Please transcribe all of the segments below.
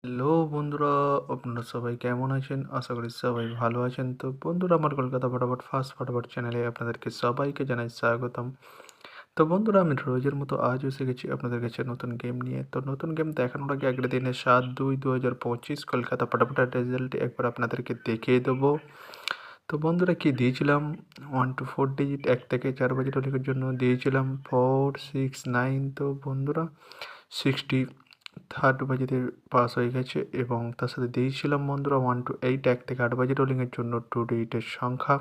Hello বন্ধুরা, আপনারা সবাই কেমন আছেন? আশা করি সবাই ভালো আছেন। তো বন্ধুরা, আমার কলকাতা ফটাফট ফার্স্ট ফটাফট চ্যানেলে আপনাদেরকে সবাইকে জানাই স্বাগতম। তো বন্ধুরা, আমি রোজের মতো আজও এসে গেছি আপনাদের কাছে নতুন গেম নিয়ে। তো নতুন গেম দেখানোর আগে আগের দিনে 7/2/2025 কলকাতা ফটাফটের রেজাল্ট একবার আপনাদেরকে দেখিয়ে দেবো। তো বন্ধুরা, কি দিয়েছিলাম? 1 to 4 ডিজিট 1 থেকে 4 বাজেট অলিকের জন্য দিয়েছিলাম 4, 6, 9। তো বন্ধুরা, 63rd বাজেতে পাস হয়ে গেছে এবং তার সাথে দিয়েছিলাম বন্ধুরা 1 to 8 1 থেকে 8 বাজেট রোলিংয়ের জন্য 2 ডিজিটের সংখ্যা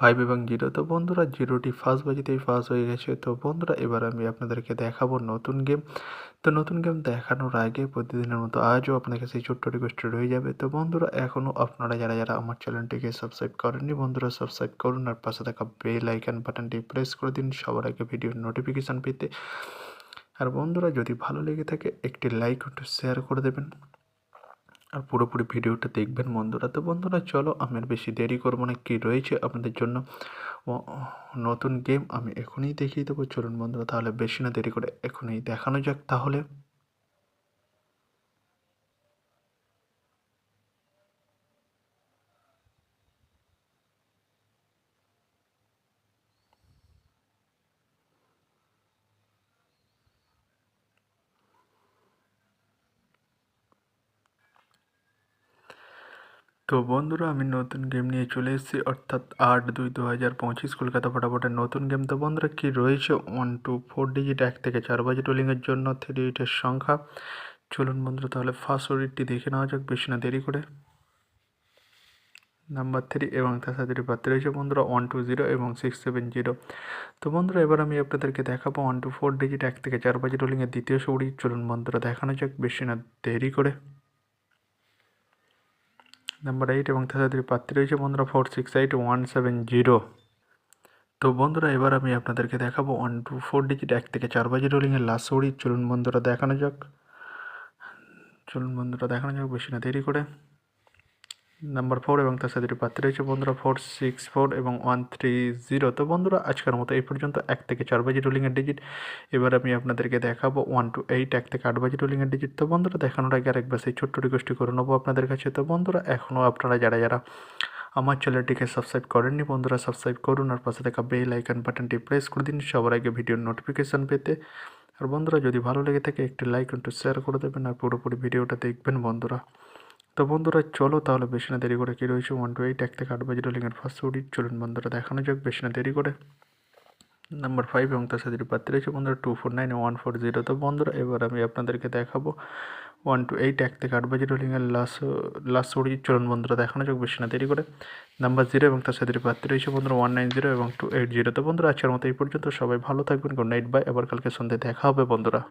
5 এবং 0। তো বন্ধুরা, 0টি ফার্স্ট বাজেতেই পাস হয়ে গেছে। তো বন্ধুরা, এবার আমি আপনাদেরকে দেখাবো নতুন গেম। তো নতুন গেম দেখানোর আগে প্রতিদিনের মতো আজও আপনার কাছে এই ছোট্ট রিকোয়েস্ট রয়ে যাবে। তো বন্ধুরা, এখনও আপনারা যারা আমার চ্যানেলটিকে সাবস্ক্রাইব করেননি বন্ধুরা, সাবস্ক্রাইব করুন আর পাশে থাকা বেল আইকন বাটনটি প্রেস করে দিন সবার আগে ভিডিওর নোটিফিকেশান পেতে। আর বন্ধুরা, যদি ভালো লেগে থাকে একটি লাইক একটু শেয়ার করে দেবেন আর পুরোপুরি ভিডিওটা দেখবেন বন্ধুরা। তো বন্ধুরা, চলো আমি আর বেশি দেরি করবো না, কী রয়েছে আপনাদের জন্য নতুন গেম আমি এখনই দেখিয়ে দেবো। চলুন বন্ধুরা, তাহলে বেশি না দেরি করে এখনই দেখানো যাক তাহলে। তো বন্ধুরা, আমি নতুন গেম নিয়ে চলে এসেছি, অর্থাৎ 8/2/2025 কলকাতা ফটাফটের নতুন গেম। তো বন্ধুরা, কি রয়েছে? 1 to 4 ডিজিট 1 থেকে 4 বাজেট রোলিংয়ের জন্য 3 ডিজিটের সংখ্যা। চলুন বন্ধুরা, তাহলে ফার্স্ট ওডিটটি দেখে নেওয়া যাক বেশি না দেরি করে। নাম্বার 3 এবং তার সাথে পাত্র রয়েছে বন্ধুরা 120 এবং 670। তো বন্ধুরা, এবার আমি আপনাদেরকে দেখাবো 1 to 4 ডিজিট 1 থেকে 4 বাজেট রোলিংয়ের দ্বিতীয় সৌড়ি। চলুন বন্ধুরা, দেখানো যাক বেশি না দেরি করে। নাম্বার 8 এবং তার সাথে পাত্রী রয়েছে বন্ধুরা 468170। তো বন্ধুরা, এবার আমি আপনাদেরকে দেখাবো 1 to 4 ডিজিট 1 থেকে 4 বাজেট রোলিংয়ের লাস্ট সৌড়ি। চলুন বন্ধুরা, দেখানো যাক বেশি না দেরি করে। নাম্বার 4 এবং তার সাথে পাত্রী রয়েছে বন্ধুরা 464 এবং 130। তো বন্ধুরা, আজকের মতো এই পর্যন্ত 1 থেকে 4 বাজেট রোলিংয়ের ডিজিট। এবার আমি আপনাদেরকে দেখাবো 1 to 8 1 থেকে 8 বাজেট রোলিংয়ের ডিজিট। তো বন্ধুরা, দেখানোর আগে আরেকবার সেই ছোট্ট রিকোয়েস্টটি করে নেবো আপনাদের কাছে। তো বন্ধুরা, এখনও আপনারা যারা আমার চ্যানেলটিকে সাবস্ক্রাইব করেননি বন্ধুরা, সাবস্ক্রাইব করুন আর পাশে থাকা বেল আইকন বাটনটি প্রেস করে দিন সবার আগে ভিডিওর নোটিফিকেশান পেতে। আর বন্ধুরা, যদি ভালো লেগে থাকে একটি লাইক একটু শেয়ার করে দেবেন আর পুরোপুরি ভিডিওটা দেখবেন বন্ধুরা। তো বন্ধুরা, চলো তাহলে বেশি না দেরি করে, কী রয়েছে 1 to 8 1 থেকে 8 বাজেট রোলিংয়ের ফার্স্ট অডিট। চলুন বন্ধুরা, দেখানো যাক বেশি না দেরি করে। নাম্বার 5 এবং তার সাথে পাত্রী রয়েছে বন্ধুরা 249 এবং 140। তো বন্ধুরা, এবার আমি আপনাদেরকে দেখাবো 1 to 8 1 থেকে 8 বাজেট রোলিংয়ের লাস্ট অডিট। চলুন বন্ধুরা, দেখানো যাক বেশি না দেরি করে। নাম্বার 0 এবং তার সাথে পাত্রী রয়েছে বন্ধুরা 190 এবং 280। তো বন্ধুরা, আজকের মতো এই পর্যন্ত। সবাই ভালো থাকবেন। Good night, bye. আবার কালকে সন্ধ্যায় দেখা হবে বন্ধুরা।